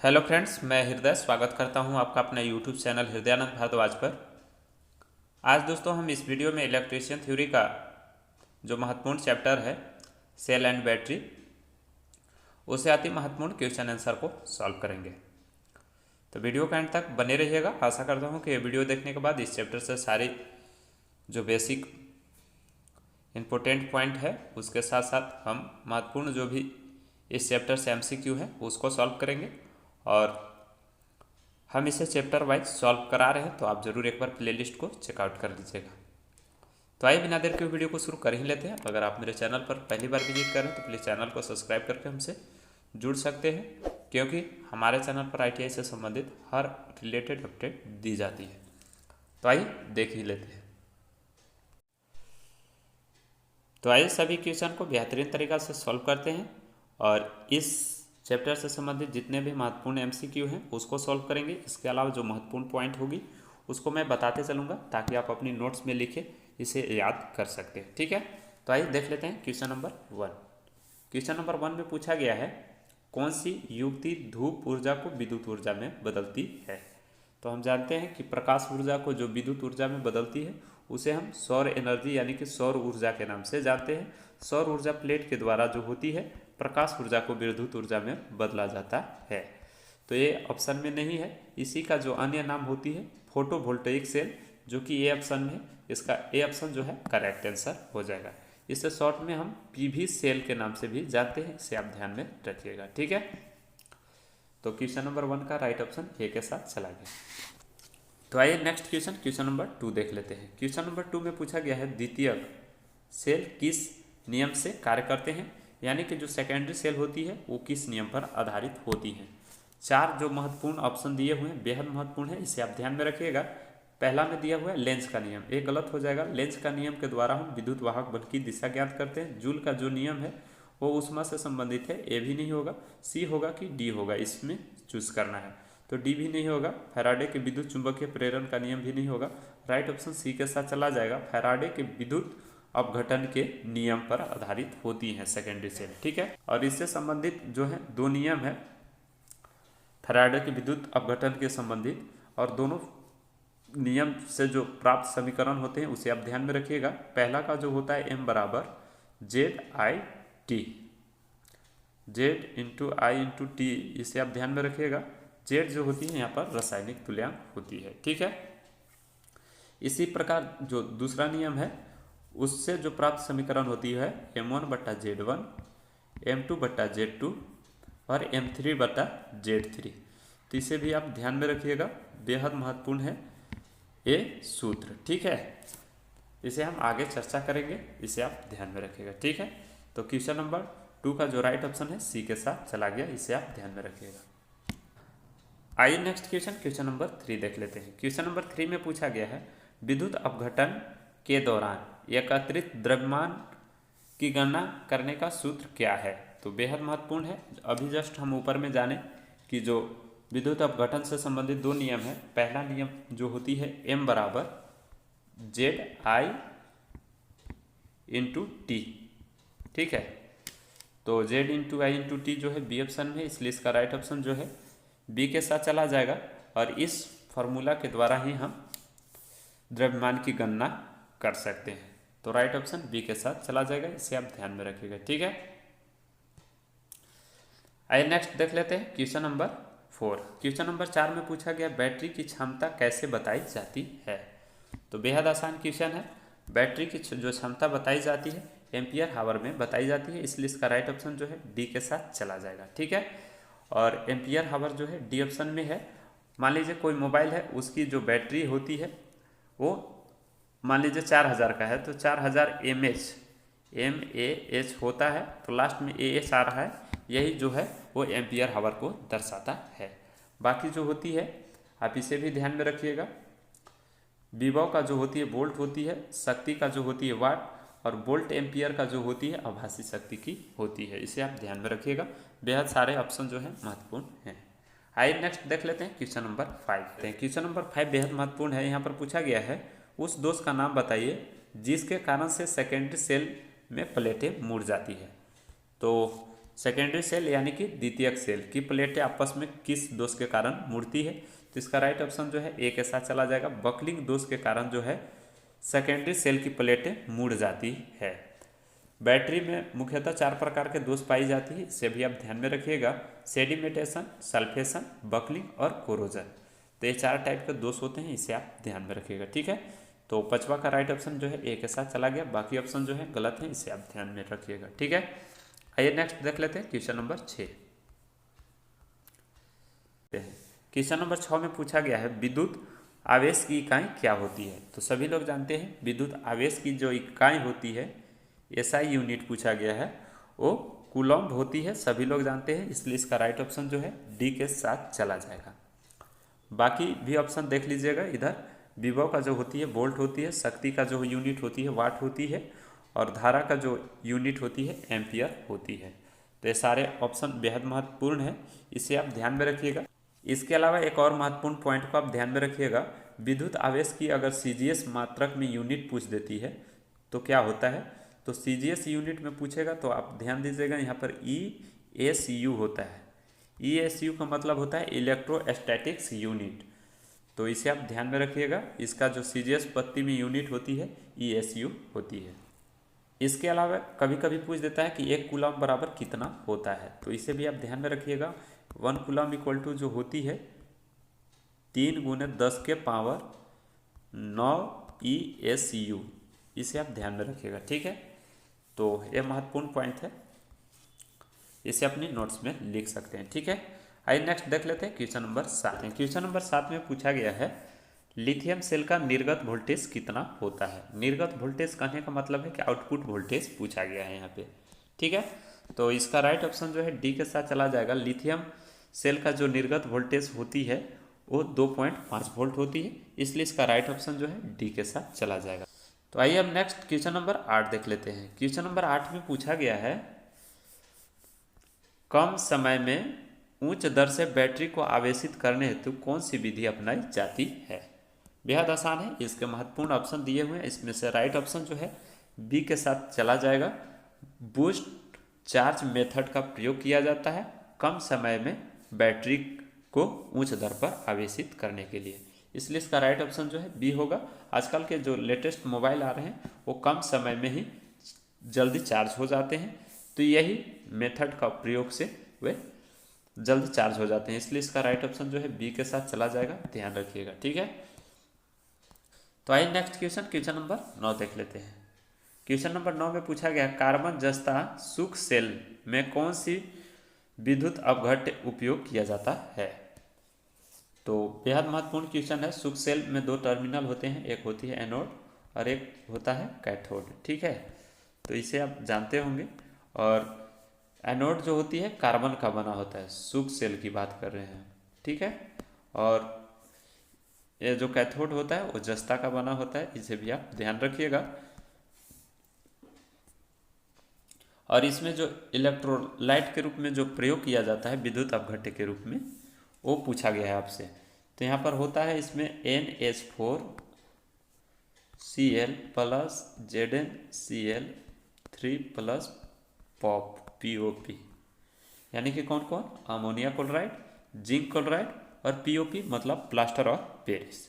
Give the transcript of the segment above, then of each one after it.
Hello friends, मैं हृदय स्वागत करता हूं आपका अपने यूट्यूब चैनल हृदयानंद भारद्वाज पर। आज दोस्तों हम इस वीडियो में इलेक्ट्रिशियन थ्योरी का जो महत्वपूर्ण चैप्टर है सेल एंड बैटरी, उसे अति महत्वपूर्ण क्वेश्चन आंसर को सॉल्व करेंगे। तो वीडियो के एंड तक बने रहिएगा। आशा करता हूं कि ये वीडियो देखने के बाद इस चैप्टर से सारी जो बेसिक इम्पोर्टेंट पॉइंट है उसके साथ साथ हम महत्वपूर्ण जो भी इस चैप्टर से MCQ है उसको सॉल्व करेंगे। और हम इसे चैप्टर वाइज सॉल्व करा रहे हैं, तो आप ज़रूर एक बार प्लेलिस्ट को चेकआउट कर लीजिएगा। तो आइए बिना देर के वीडियो को शुरू कर ही लेते हैं। अगर आप मेरे चैनल पर पहली बार विजिट करें तो प्लीज़ चैनल को सब्सक्राइब करके हमसे जुड़ सकते हैं, क्योंकि हमारे चैनल पर ITI से संबंधित हर रिलेटेड अपडेट दी जाती है। तो आइए देख ही लेते हैं। तो आइए सभी क्वेश्चन को बेहतरीन तरीक़ा से सॉल्व करते हैं और इस चैप्टर से संबंधित जितने भी महत्वपूर्ण MCQ हैं उसको सॉल्व करेंगे। इसके अलावा जो महत्वपूर्ण पॉइंट होगी उसको मैं बताते चलूँगा ताकि आप अपनी नोट्स में लिखे इसे याद कर सकते हैं। ठीक है, तो आइए देख लेते हैं क्वेश्चन नंबर 1। क्वेश्चन नंबर 1 में पूछा गया है कौन सी युक्ति धूप ऊर्जा को विद्युत ऊर्जा में बदलती है। तो हम जानते हैं कि प्रकाश ऊर्जा को जो विद्युत ऊर्जा में बदलती है उसे हम सौर एनर्जी यानी कि सौर ऊर्जा के नाम से जानते हैं। सौर ऊर्जा प्लेट के द्वारा जो होती है प्रकाश ऊर्जा को विद्युत ऊर्जा में बदला जाता है। तो ये ऑप्शन में नहीं है। इसी का जो अन्य नाम होती है फोटोवोल्टेइक सेल, जो कि ए ऑप्शन में है। इसका ए ऑप्शन जो है करेक्ट आंसर हो जाएगा। इसे शॉर्ट में हम PV सेल के नाम से भी जानते हैं, इसे आप ध्यान में रखिएगा। ठीक है, तो क्वेश्चन नंबर 1 का राइट ऑप्शन ए के साथ चला गया। तो आइए नेक्स्ट क्वेश्चन नंबर 2 देख लेते हैं। क्वेश्चन नंबर 2 में पूछा गया है द्वितीयक सेल किस नियम से कार्य करते हैं, यानी कि जो सेकेंडरी सेल होती है वो किस नियम पर आधारित होती हैं। 4 जो महत्वपूर्ण ऑप्शन दिए हुए हैं बेहद महत्वपूर्ण है, इसे आप ध्यान में रखिएगा। पहला में दिया हुआ है लेंस का नियम, ये गलत हो जाएगा। लेंस का नियम के द्वारा हम विद्युत वाहक बल की दिशा ज्ञात करते हैं। जूल का जो नियम है वो ऊष्मा से संबंधित है, ए भी नहीं होगा। सी होगा कि डी होगा, इसमें चूज करना है। तो डी भी नहीं होगा। फैराडे के विद्युत चुंबकीय प्रेरण का नियम भी नहीं होगा। राइट ऑप्शन सी के साथ चला जाएगा। फैराडे के विद्युत अपघटन के नियम पर आधारित होती हैं सेकेंडरी सेल। ठीक है, और इससे संबंधित जो है 2 नियम है फैराडे के विद्युत अपघटन के संबंधित, और दोनों नियम से जो प्राप्त समीकरण होते हैं उसे आप ध्यान में रखिएगा। पहला का जो होता है M बराबर ZI/T, Z इंटू आई इंटू टी, इसे आप ध्यान में रखिएगा। Z जो होती है यहाँ पर रासायनिक तुल्यांक होती है। ठीक है, इसी प्रकार जो दूसरा नियम है उससे जो प्राप्त समीकरण होती है M1/Z1, M2/Z2 और M3/Z3। तो इसे भी आप ध्यान में रखिएगा, बेहद महत्वपूर्ण है ये सूत्र। ठीक है, इसे हम आगे चर्चा करेंगे, इसे आप ध्यान में रखिएगा। ठीक है, तो क्वेश्चन नंबर 2 का जो राइट ऑप्शन है सी के साथ चला गया, इसे आप ध्यान में रखिएगा। आइए नेक्स्ट क्वेश्चन नंबर 3 देख लेते हैं। क्वेश्चन नंबर 3 में पूछा गया है विद्युत अपघटन के दौरान एकत्रित द्रव्यमान की गणना करने का सूत्र क्या है। तो बेहद महत्वपूर्ण है। अभी जस्ट हम ऊपर में जाने कि जो विद्युत अपघटन से संबंधित 2 नियम है। पहला नियम जो होती है M बराबर ZI इंटू टी। ठीक है, तो Z इंटू आई इंटू टी जो है बी ऑप्शन में, इसलिए इसका राइट ऑप्शन जो है बी के साथ चला जाएगा। और इस फॉर्मूला के द्वारा ही हम द्रव्यमान की गणना कर सकते हैं। तो राइट ऑप्शन बी के साथ चला जाएगा, इसे आप ध्यान में रखिएगा। ठीक है, आइए नेक्स्ट देख लेते हैं क्वेश्चन नंबर 4। क्वेश्चन नंबर 4 में पूछा गया बैटरी की क्षमता कैसे बताई जाती है। तो बेहद आसान क्वेश्चन है। बैटरी की जो क्षमता बताई जाती है एम्पियर हावर में बताई जाती है, इसलिए इसका राइट ऑप्शन जो है डी के साथ चला जाएगा। ठीक है, और एम्पियर हावर जो है डी ऑप्शन में है। मान लीजिए कोई मोबाइल है, उसकी जो बैटरी होती है वो मान लीजिए 4000 का है, तो 4000 mAh होता है, तो लास्ट में AH आ रहा है, यही जो है वो एम्पियर हावर को दर्शाता है। बाकी जो होती है आप इसे भी ध्यान में रखिएगा। विभव का जो होती है वोल्ट होती है, शक्ति का जो होती है वाट, और वोल्ट एम्पियर का जो होती है आभासी शक्ति की होती है, इसे आप ध्यान में रखिएगा। बेहद सारे ऑप्शन जो है महत्वपूर्ण हैं। आइए नेक्स्ट देख लेते हैं क्वेश्चन नंबर 5। क्वेश्चन नंबर 5 बेहद महत्वपूर्ण है। यहाँ पर पूछा गया है उस दोष का नाम बताइए जिसके कारण से सेकेंडरी सेल में प्लेटें मुड़ जाती है। तो सेकेंडरी सेल यानी कि द्वितीयक सेल की प्लेटें आपस में किस दोष के कारण मुड़ती है, तो इसका राइट ऑप्शन जो है ए के साथ चला जाएगा। बकलिंग दोष के कारण जो है सेकेंडरी सेल की प्लेटें मुड़ जाती है। बैटरी में मुख्यतः 4 प्रकार के दोष पाई जाती है, इसे भी आप ध्यान में रखिएगा। सेडिमेटेशन, सल्फेशन, बकलिंग और कोरोजन। तो ये 4 टाइप के दोष होते हैं, इसे आप ध्यान में रखिएगा। ठीक है, तो 5वां का राइट ऑप्शन जो है ए के साथ चला गया, बाकी ऑप्शन जो है गलत है, इसे आप ध्यान में रखिएगा। ठीक है, आइए नेक्स्ट देख लेते हैं क्वेश्चन नंबर 6। क्वेश्चन नंबर 6 में पूछा गया है विद्युत आवेश की इकाई क्या होती है। तो सभी लोग जानते हैं विद्युत आवेश की जो इकाई होती है, एसआई यूनिट पूछा गया है, वो कूलम्ब होती है, सभी लोग जानते हैं, इसलिए इसका राइट ऑप्शन जो है डी के साथ चला जाएगा। बाकी भी ऑप्शन देख लीजिएगा। इधर विभव का जो होती है वोल्ट होती है, शक्ति का जो यूनिट होती है वाट होती है, और धारा का जो यूनिट होती है एम्पियर होती है। तो ये सारे ऑप्शन बेहद महत्वपूर्ण है, इसे आप ध्यान में रखिएगा। इसके अलावा एक और महत्वपूर्ण पॉइंट को आप ध्यान में रखिएगा, विद्युत आवेश की अगर सीजीएस मात्रक में यूनिट पूछ देती है तो क्या होता है, तो सीजीएस यूनिट में पूछेगा तो आप ध्यान दीजिएगा, यहाँ पर ESU होता है। ESU का मतलब होता है इलेक्ट्रोस्टैटिक्स यूनिट, तो इसे आप ध्यान में रखिएगा। इसका जो सीजीएस पत्ती में यूनिट होती है ESU होती है। इसके अलावा कभी कभी पूछ देता है कि 1 कूलम्ब बराबर कितना होता है, तो इसे भी आप ध्यान में रखिएगा। 1 कूलम्ब इक्वल टू जो होती है 3 × 10 के पावर 9 ESU, इसे आप ध्यान में रखिएगा। ठीक है, तो यह महत्वपूर्ण पॉइंट है, इसे अपनी नोट्स में लिख सकते हैं। ठीक है, आइए नेक्स्ट देख लेते हैं क्वेश्चन नंबर 7 में। क्वेश्चन नंबर 7 में पूछा गया है लिथियम सेल का निर्गत वोल्टेज कितना होता है। निर्गत वोल्टेज कहने का मतलब है कि आउटपुट वोल्टेज पूछा गया है यहाँ पे। ठीक है, तो इसका राइट ऑप्शन जो है डी के साथ चला जाएगा। लिथियम सेल का जो निर्गत वोल्टेज होती है वो 2.5 वोल्ट होती है, इसलिए इसका राइट ऑप्शन जो है डी के साथ चला जाएगा। तो आइए अब नेक्स्ट क्वेश्चन नंबर 8 देख लेते हैं। क्वेश्चन नंबर 8 में पूछा गया है कम समय में उच्च दर से बैटरी को आवेशित करने हेतु कौन सी विधि अपनाई जाती है। बेहद आसान है, इसके महत्वपूर्ण ऑप्शन दिए हुए हैं, इसमें से राइट ऑप्शन जो है बी के साथ चला जाएगा। बूस्ट चार्ज मेथड का प्रयोग किया जाता है कम समय में बैटरी को उच्च दर पर आवेशित करने के लिए, इसलिए इसका राइट ऑप्शन जो है बी होगा। आजकल के जो लेटेस्ट मोबाइल आ रहे हैं वो कम समय में ही जल्दी चार्ज हो जाते हैं, तो यही मेथड का प्रयोग से वे जल्दी चार्ज हो जाते हैं, इसलिए इसका राइट ऑप्शन जो है बी के साथ चला जाएगा, ध्यान रखिएगा। ठीक है, तो आइए नेक्स्ट क्वेश्चन नंबर 9 देख लेते हैं। क्वेश्चन नंबर 9 में पूछा गया कार्बन जस्ता सूक्ष्म सेल में कौन सी विद्युत अपघट्य उपयोग किया जाता है। तो बेहद महत्वपूर्ण क्वेश्चन है। सूक्ष्म सेल में 2 टर्मिनल होते हैं, एक होती है एनोड और एक होता है कैथोड। ठीक है, तो इसे आप जानते होंगे। और एनोड जो होती है कार्बन का बना होता है, सूक्ष्म सेल की बात कर रहे हैं। ठीक है, और ये जो कैथोड होता है वो जस्ता का बना होता है, इसे भी आप ध्यान रखिएगा। और इसमें जो इलेक्ट्रोलाइट के रूप में जो प्रयोग किया जाता है विद्युत अपघट्य के रूप में, वो पूछा गया है आपसे। तो यहाँ पर होता है इसमें NH4Cl plus ZnCl3 plus POP, यानी कि कौन कौन, अमोनिया क्लोराइड, जिंक क्लोराइड और POP मतलब प्लास्टर ऑफ पेरिस।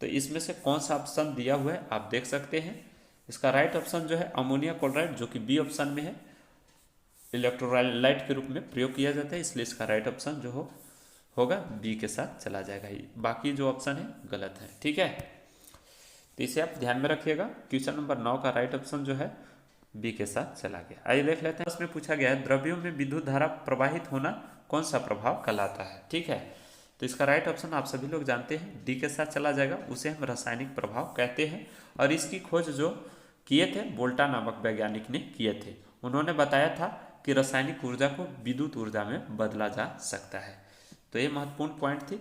तो इसमें से कौन सा ऑप्शन दिया हुआ है आप देख सकते हैं। इसका राइट ऑप्शन जो है अमोनिया क्लोराइड, जो कि बी ऑप्शन में है, इलेक्ट्रोलाइट के रूप में प्रयोग किया जाता है, इसलिए इसका राइट ऑप्शन जो होगा बी के साथ चला जाएगा। बाकी जो ऑप्शन है गलत है। ठीक है, तो इसे आप ध्यान में रखिएगा। क्वेश्चन नंबर 9 का राइट ऑप्शन जो है बी के साथ चला गया। आइए देख लेते हैं। उसमें पूछा गया है द्रव्यों में विद्युत धारा प्रवाहित होना कौन सा प्रभाव कहलाता है। ठीक है, तो इसका राइट ऑप्शन आप सभी लोग जानते हैं डी के साथ चला जाएगा, उसे हम रासायनिक प्रभाव कहते हैं। और इसकी खोज जो किए थे वोल्टा नामक वैज्ञानिक ने किए थे। उन्होंने बताया था कि रासायनिक ऊर्जा को विद्युत ऊर्जा में बदला जा सकता है। तो ये महत्वपूर्ण पॉइंट थी,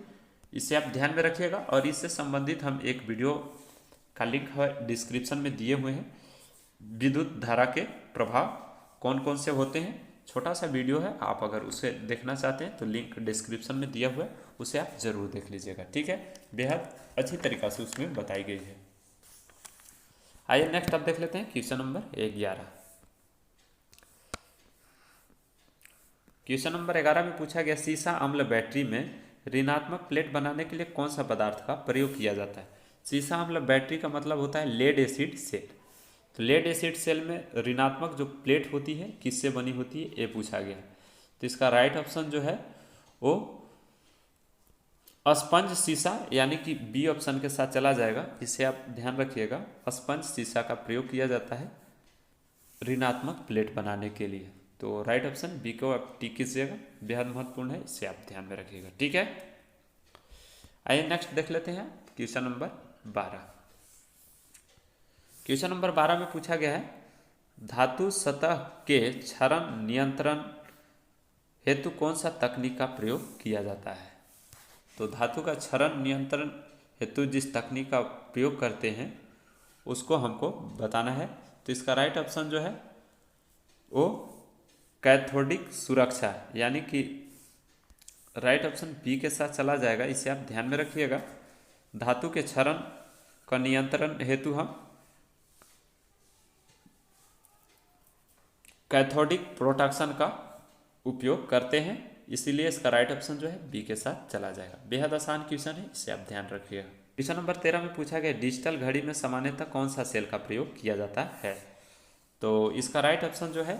इसे आप ध्यान में रखिएगा। और इससे संबंधित हम एक वीडियो का लिंक डिस्क्रिप्शन में दिए हुए हैं। विद्युत धारा के प्रभाव कौन कौन से होते हैं, छोटा सा वीडियो है, आप अगर उसे देखना चाहते हैं तो लिंक डिस्क्रिप्शन में दिया हुआ है, उसे आप जरूर देख लीजिएगा। ठीक है, बेहद अच्छी तरीक़ा से उसमें बताई गई है। आइए नेक्स्ट आप देख लेते हैं क्वेश्चन नंबर 11। क्वेश्चन नंबर 11 में पूछा गया सीसा अम्ल बैटरी में ऋणात्मक प्लेट बनाने के लिए कौन सा पदार्थ का प्रयोग किया जाता है। सीसा अम्ल बैटरी का मतलब होता है लेड एसिड सेल। तो लेड एसिड सेल में ऋणात्मक जो प्लेट होती है किससे बनी होती है, ये पूछा गया। तो इसका राइट ऑप्शन जो है वो स्पंज सीसा यानी कि बी ऑप्शन के साथ चला जाएगा। इसे आप ध्यान रखिएगा, स्पंज सीसा का प्रयोग किया जाता है ऋणात्मक प्लेट बनाने के लिए। तो राइट ऑप्शन बी को आप टिक कीजिएगा, बेहद महत्वपूर्ण है, इसे आप ध्यान में रखिएगा। ठीक है, आइए नेक्स्ट देख लेते हैं क्वेश्चन नंबर 12। क्वेश्चन नंबर 12 में पूछा गया है धातु सतह के क्षरण नियंत्रण हेतु कौन सा तकनीक का प्रयोग किया जाता है। तो धातु का क्षरण नियंत्रण हेतु जिस तकनीक का प्रयोग करते हैं उसको हमको बताना है। तो इसका राइट ऑप्शन जो है वो कैथोडिक सुरक्षा, यानी कि राइट ऑप्शन बी के साथ चला जाएगा। इसे आप ध्यान में रखिएगा। धातु के क्षरण का नियंत्रण हेतु हम कैथोडिक प्रोटेक्शन का उपयोग करते हैं, इसीलिए इसका राइट ऑप्शन जो है बी के साथ चला जाएगा। बेहद आसान क्वेश्चन है, इसे आप ध्यान रखिएगा। क्वेश्चन नंबर 13 में पूछा गया डिजिटल घड़ी में सामान्यतः कौन सा सेल का प्रयोग किया जाता है। तो इसका राइट ऑप्शन जो है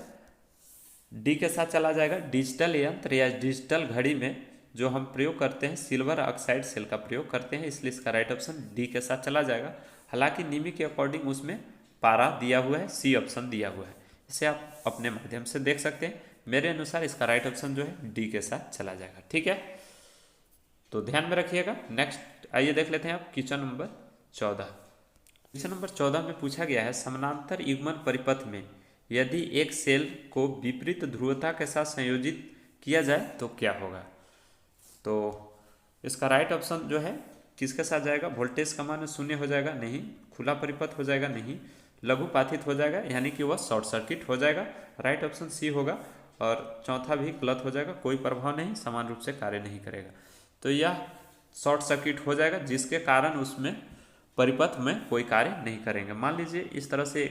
डी के साथ चला जाएगा। डिजिटल यंत्र या डिजिटल घड़ी में जो हम प्रयोग करते हैं सिल्वर ऑक्साइड सेल का प्रयोग करते हैं, इसलिए इसका राइट ऑप्शन डी के साथ चला जाएगा। हालांकि निमी के अकॉर्डिंग उसमें पारा दिया हुआ है, सी ऑप्शन दिया हुआ है, इसे आप अपने माध्यम से देख सकते हैं। मेरे अनुसार इसका राइट ऑप्शन जो है डी के साथ चला जाएगा। ठीक है, तो ध्यान में रखिएगा। नेक्स्ट आइए देख लेते हैं आप क्वेश्चन नंबर 14। क्वेश्चन नंबर 14 में पूछा गया है समानांतर युग्मन परिपथ में यदि एक सेल को विपरीत ध्रुवता के साथ संयोजित किया जाए तो क्या होगा। तो इसका राइट ऑप्शन जो है किसके साथ जाएगा, वोल्टेज का मान शून्य हो जाएगा, नहीं। खुला परिपथ हो जाएगा, नहीं। लघुपाथित हो जाएगा, यानी कि वह शॉर्ट सर्किट हो जाएगा, राइट ऑप्शन सी होगा। और चौथा भी गलत हो जाएगा, कोई प्रभाव नहीं, समान रूप से कार्य नहीं करेगा। तो यह शॉर्ट सर्किट हो जाएगा जिसके कारण उसमें परिपथ में कोई कार्य नहीं करेंगे। मान लीजिए इस तरह से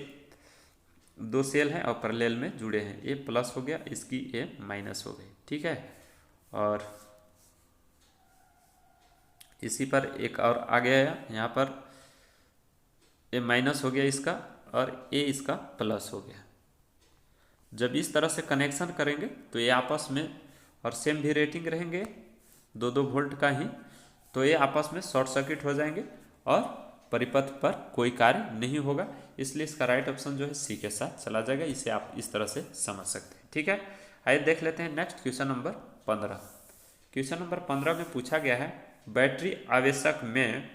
दो सेल हैं और पैरेलल में जुड़े हैं, ए प्लस हो गया, इसकी ए माइनस हो गई। ठीक है, और इसी पर एक और आ गया है, यहाँ पर ए माइनस हो गया इसका और ए इसका प्लस हो गया। जब इस तरह से कनेक्शन करेंगे तो ये आपस में और सेम भी रेटिंग रहेंगे 2-2 वोल्ट का ही, तो ये आपस में शॉर्ट सर्किट हो जाएंगे और परिपथ पर कोई कार्य नहीं होगा, इसलिए इसका राइट ऑप्शन जो है सी के साथ चला जाएगा। इसे आप इस तरह से समझ सकते हैं। ठीक है, आइए देख लेते हैं next question number 15। Question number 15 में पूछा गया है बैटरी आवेशक में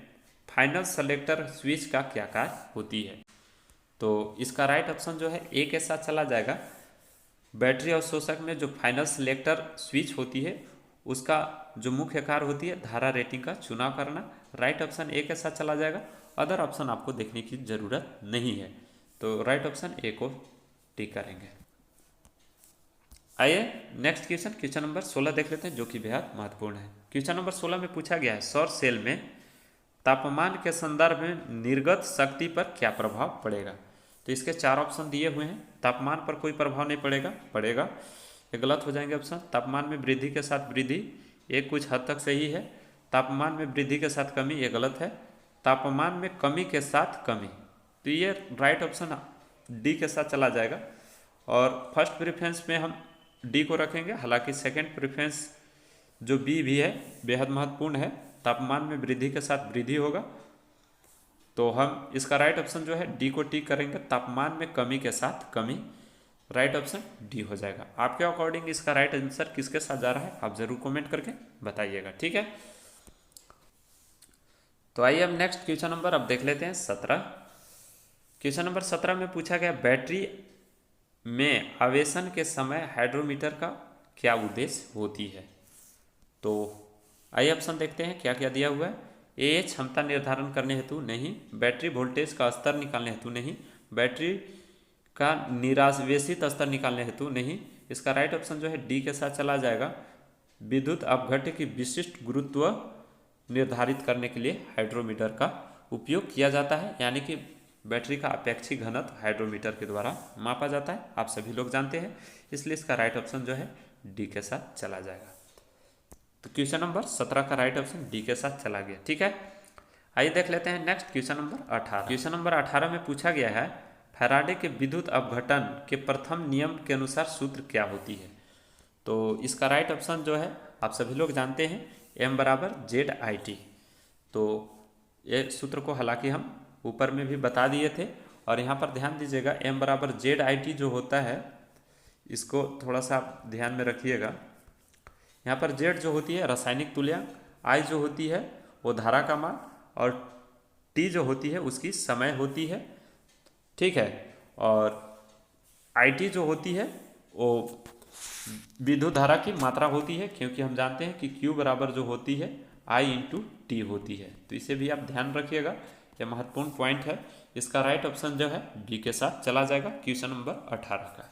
फाइनल सेलेक्टर स्विच का क्या कार्य होती है। तो इसका राइट ऑप्शन जो है ए के साथ चला जाएगा। बैटरी अवशोषक में जो फाइनल सेलेक्टर स्विच होती है उसका जो मुख्य कार्य होती है धारा रेटिंग का चुनाव करना, राइट ऑप्शन ए के साथ चला जाएगा। अदर ऑप्शन आपको देखने की जरूरत नहीं है, तो राइट ऑप्शन ए को टिक करेंगे। आइए नेक्स्ट क्वेश्चन नंबर 16 देख लेते हैं, जो कि बेहद महत्वपूर्ण है। क्वेश्चन नंबर 16 में पूछा गया है सौर सेल में तापमान के संदर्भ में निर्गत शक्ति पर क्या प्रभाव पड़ेगा। तो इसके 4 ऑप्शन दिए हुए हैं। तापमान पर कोई प्रभाव नहीं पड़ेगा, ये गलत हो जाएंगे ऑप्शन। तापमान में वृद्धि के साथ वृद्धि, ये कुछ हद तक सही है। तापमान में वृद्धि के साथ कमी, ये गलत है। तापमान में कमी के साथ कमी, तो ये राइट ऑप्शन डी के साथ चला जाएगा। और फर्स्ट प्रेफरेंस में हम डी को रखेंगे, हालांकि सेकंड प्रेफरेंस जो बी भी है बेहद महत्वपूर्ण है। तापमान में वृद्धि के साथ वृद्धि होगा, तो हम इसका राइट ऑप्शन जो है डी को टिक करेंगे। तापमान में कमी के साथ कमी, राइट ऑप्शन डी हो जाएगा। आपके अकॉर्डिंग इसका राइट आंसर किसके साथ जा रहा है आप जरूर कमेंट करके बताइएगा। ठीक है, तो आइए हम नेक्स्ट क्वेश्चन नंबर अब देख लेते हैं 17। क्वेश्चन नंबर 17 में पूछा गया बैटरी में आवेशन के समय हाइड्रोमीटर का क्या उद्देश्य होती है। तो आइए ऑप्शन देखते हैं क्या क्या दिया हुआ है। ए क्षमता निर्धारण करने हेतु, नहीं। बैटरी वोल्टेज का स्तर निकालने हेतु, नहीं। बैटरी का निरावेशित स्तर निकालने हेतु, नहीं। इसका राइट ऑप्शन जो है डी के साथ चला जाएगा। विद्युत अपघट्य की विशिष्ट गुरुत्व निर्धारित करने के लिए हाइड्रोमीटर का उपयोग किया जाता है, यानी कि बैटरी का अपेक्षिक घनत्व हाइड्रोमीटर के द्वारा मापा जाता है, आप सभी लोग जानते हैं। इसलिए इसका राइट ऑप्शन जो है डी के साथ चला जाएगा। तो क्वेश्चन नंबर 17 का राइट ऑप्शन डी के साथ चला गया। ठीक है, आइए देख लेते हैं next question number 18। Question number 18 में पूछा गया है फैराडे के विद्युत अपघटन के प्रथम नियम के अनुसार सूत्र क्या होती है। तो इसका राइट ऑप्शन जो है आप सभी लोग जानते हैं M बराबर ZIT। तो ये सूत्र को हालांकि हम ऊपर में भी बता दिए थे, और यहाँ पर ध्यान दीजिएगा M बराबर ZIT जो होता है इसको थोड़ा सा आप ध्यान में रखिएगा। यहाँ पर Z जो होती है रासायनिक तुल्यांक, I जो होती है वो धारा का मान, और T जो होती है उसकी समय होती है। ठीक है, और IT जो होती है वो विद्युत धारा की मात्रा होती है, क्योंकि हम जानते हैं कि Q बराबर जो होती है I इंटू टी होती है। तो इसे भी आप ध्यान रखिएगा, यह महत्वपूर्ण पॉइंट है। इसका राइट ऑप्शन जो है बी के साथ चला जाएगा क्वेश्चन नंबर 18 का।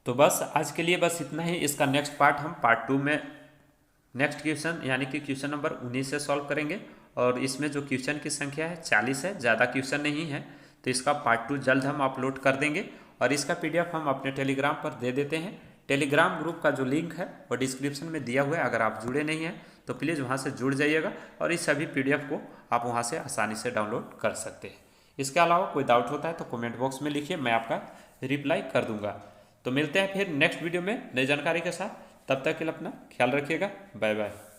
तो बस आज के लिए बस इतना ही। इसका नेक्स्ट पार्ट हम पार्ट 2 में नेक्स्ट क्वेश्चन यानी कि क्वेश्चन नंबर 19 से सॉल्व करेंगे, और इसमें जो क्वेश्चन की संख्या है 40 है, ज़्यादा क्वेश्चन नहीं है। तो इसका पार्ट 2 जल्द हम अपलोड कर देंगे, और इसका PDF हम अपने टेलीग्राम पर दे देते हैं। टेलीग्राम ग्रुप का जो लिंक है वो डिस्क्रिप्शन में दिया हुआ है। अगर आप जुड़े नहीं हैं तो प्लीज़ वहाँ से जुड़ जाइएगा, और इस सभी PDF को आप वहाँ से आसानी से डाउनलोड कर सकते हैं। इसके अलावा कोई डाउट होता है तो कमेंट बॉक्स में लिखिए, मैं आपका रिप्लाई कर दूंगा। तो मिलते हैं फिर नेक्स्ट वीडियो में नई जानकारी के साथ। तब तक के लिए अपना ख्याल रखिएगा। Bye bye.